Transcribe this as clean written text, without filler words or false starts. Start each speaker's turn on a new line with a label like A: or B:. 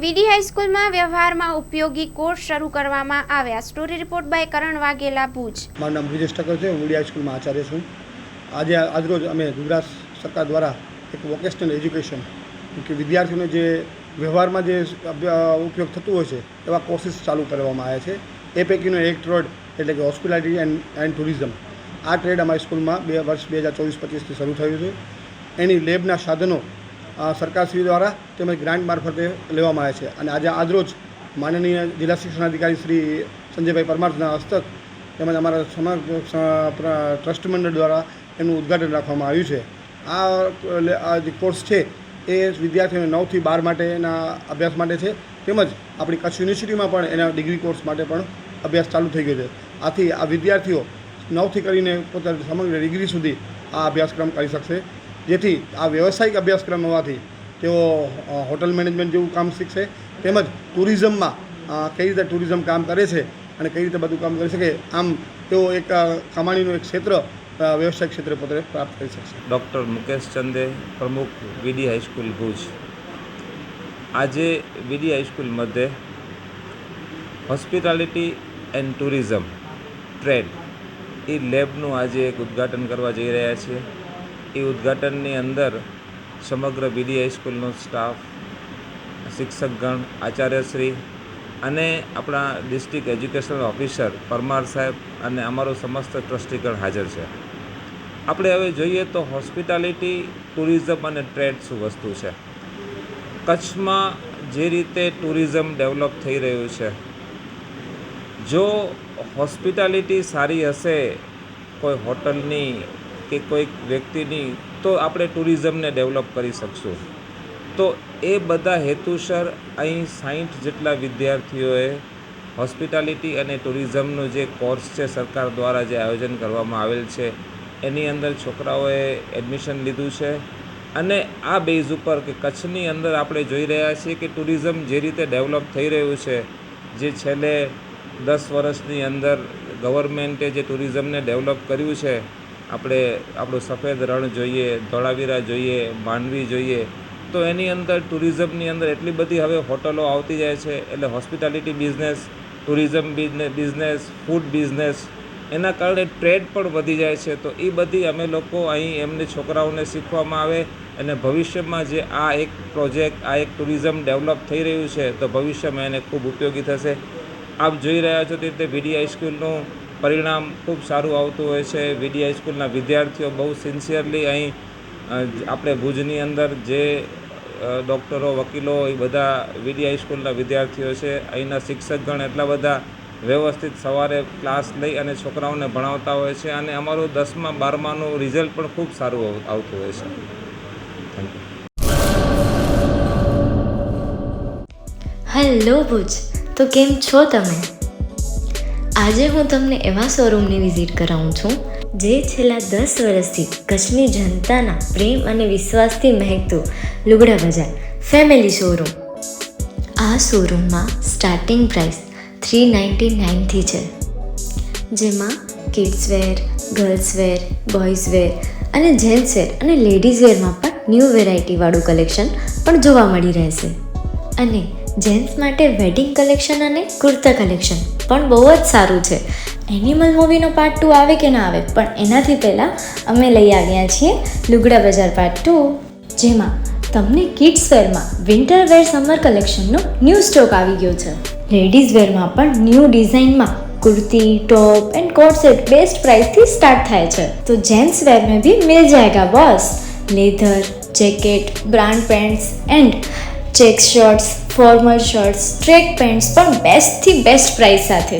A: વીડી હાઈસ્કૂલમાં વ્યવહારમાં ઉપયોગી કોર્સ શરૂ કરવામાં આવ્યા. સ્ટોરી રિપોર્ટ બાય કરણ વાઘેલા, ભુજ.
B: મારું નામ બ્રિજેશ ઠક્કર છે. હું વીડી હાઈસ્કૂલમાં આચાર્ય છું. આજરોજ અમે ગુજરાત સરકાર દ્વારા એક વોકેશનલ એજ્યુકેશન કે વિદ્યાર્થીઓને જે વ્યવહારમાં જે ઉપયોગ થતું હોય છે એવા કોર્સીસ ચાલુ કરવામાં આવ્યા છે. એ પૈકીનો એક ટ્રેડ એટલે કે હોસ્પિટાલિટી એન્ડ ટુરિઝમ. આ ટ્રેડ અમારી સ્કૂલમાં વર્ષ 2024-25થી શરૂ થયું છે. એની લેબના સાધનો સરકારશ્રી દ્વારા તેમજ ગ્રાન્ટ મારફતે લેવામાં આવે છે. અને આજરોજ માનનીય જિલ્લા શિક્ષણાધિકારી શ્રી સંજયભાઈ પરમારના હસ્તક તેમજ અમારા ટ્રસ્ટ મંડળ દ્વારા એનું ઉદ્ઘાટન રાખવામાં આવ્યું છે. આ જે કોર્સ છે એ વિદ્યાર્થીઓને 9 થી 12 માટેના અભ્યાસ માટે છે. તેમજ આપણી કચ્છ યુનિવર્સિટીમાં પણ એના ડિગ્રી કોર્સ માટે પણ અભ્યાસ ચાલુ થઈ ગયો છે. આથી આ વિદ્યાર્થીઓ 9 થી કરીને પોતાની સમગ્ર ડિગ્રી સુધી આ અભ્યાસક્રમ કરી શકશે. જેથી આ વ્યવસાયિક અભ્યાસક્રમ હોવાથી તેઓ હોટલ મેનેજમેન્ટ જેવું કામ શીખશે. તેમજ ટુરિઝમમાં કઈ રીતે ટુરિઝમ કામ કરે છે અને કઈ રીતે બધું કામ કરી શકે, આમ તેઓ એક કમાણીનું એક ક્ષેત્ર વ્યવસાયિક ક્ષેત્રે પોતે પ્રાપ્ત કરી શકશે.
C: ડૉક્ટર મુકેશ ચંદે, પ્રમુખ વીડી હાઈસ્કૂલ ભુજ. આજે વીડી હાઈસ્કૂલमध्ये હોસ્પિટાલિટી એન્ડ ટુરિઝમ ટ્રેડ એ લેબનું આજે એક ઉદ્ઘાટન કરવા જઈ રહ્યા છીએ. એ ઉદ્ઘાટનની અંદર સમગ્ર વીડી હાઈસ્કૂલનો સ્ટાફ, શિક્ષકગણ, આચાર્યશ્રી અને આપણા ડિસ્ટ્રિક્ટ એજ્યુકેશનલ ઓફિસર પરમાર સાહેબ અને અમારો સમસ્ત ટ્રસ્ટીગણ હાજર છે. આપણે હવે જોઈએ તો હોસ્પિટાલિટી, ટુરિઝમ અને ટ્રેડ શું વસ્તુ છે. કચ્છમાં જે રીતે ટુરિઝમ ડેવલપ થઈ રહ્યું છે, જો હોસ્પિટાલિટી સારી હશે કોઈ હોટલની કે કોઈક વ્યક્તિની, તો આપણે ટુરિઝમને ડેવલપ કરી શકશું. તો એ બધા હેતુસર અહીં 60 જેટલા વિદ્યાર્થીઓએ હોસ્પિટાલિટી અને ટુરિઝમનું જે કોર્સ છે સરકાર દ્વારા જે આયોજન કરવામાં આવેલ છે એની અંદર છોકરાઓએ એડમિશન લીધું છે. અને આ બેઝ ઉપર કે કચ્છની અંદર આપણે જોઈ રહ્યા છીએ કે ટુરિઝમ જે રીતે ડેવલપ થઈ રહ્યું છે, જે છેલ્લે 10 વર્ષની અંદર ગવર્મેન્ટે જે ટુરિઝમને ડેવલપ કર્યું છે, આપણે આપણું સફેદ રણ જોઈએ, ધોળાવીરા જોઈએ, માંડવી જોઈએ, તો એની અંદર ટુરિઝમની અંદર એટલી બધી હવે હોટલો આવતી જાય છે. એટલે hospitality business, tourism business, food business, એના કારણે ટ્રેડ પણ વધી જાય છે. તો એ બધી અમે લોકો અહીં એમને છોકરાઓને શીખવામાં આવે અને ભવિષ્યમાં જે આ એક પ્રોજેક્ટ, આ એક ટુરિઝમ ડેવલપ થઈ રહ્યું છે, તો ભવિષ્યમાં એને ખૂબ ઉપયોગી થશે. આપ જોઈ રહ્યા છો તે રીતે વીડી હાઈસ્કૂલનું પરિણામ ખૂબ સારું આવતું હોય છે. વીડી હાઈસ્કૂલના વિદ્યાર્થીઓ બહુ સિન્સિયરલી અહીં આપણે ભુજની અંદર જે ડૉક્ટરો, વકીલો એ બધા વીડી હાઈસ્કૂલના વિદ્યાર્થીઓ છે. અહીંના શિક્ષકગણ એટલા બધા વ્યવસ્થિત સવારે ક્લાસ લઈ અને છોકરાઓને ભણાવતા હોય છે. અને અમારું 10મા 12માનું રિઝલ્ટ પણ ખૂબ સારું આવતું હોય છે. Thank you.
D: હેલો ભુજ, તો કેમ છો તમે? આજે હું તમને એવા શોરૂમની વિઝિટ કરાવું છું જે છેલ્લા 10 વર્ષથી કચ્છની જનતાના પ્રેમ અને વિશ્વાસથી મહેકતું લુગડા બજાર ફેમિલી શોરૂમ. આ શોરૂમમાં સ્ટાર્ટિંગ પ્રાઇસ 399થી છે, જેમાં kids wear, girls wear, boys wear અને જેન્ટ્સ વેર અને લેડીઝ વેરમાં પણ ન્યૂ વેરાયટીવાળું કલેક્શન પણ જોવા મળી રહેશે. અને જેન્ટ્સ માટે વેડિંગ કલેક્શન અને કુર્તા કલેક્શન પણ બહુ જ સારું છે. એનિમલ મૂવીનો પાર્ટ 2 આવે કે ના આવે, પણ એનાથી પહેલાં અમે લઈ આવ્યા છીએ લુગડા બજાર પાર્ટ 2, જેમાં તમને કિડ્સ વેરમાં વિન્ટર વેર સમર કલેક્શનનો ન્યૂ સ્ટોક આવી ગયો છે. લેડીઝ વેરમાં પણ ન્યૂ ડિઝાઇનમાં kurti, top and coat set best price थी स्टार्ट थाय छे. तो जेंट्स वेर में भी मिल जाएगा boss. Leather, jacket, brand pants and check shirts, formal shirts, track pants पण बेस्ट थी बेस्ट प्राइस साथे.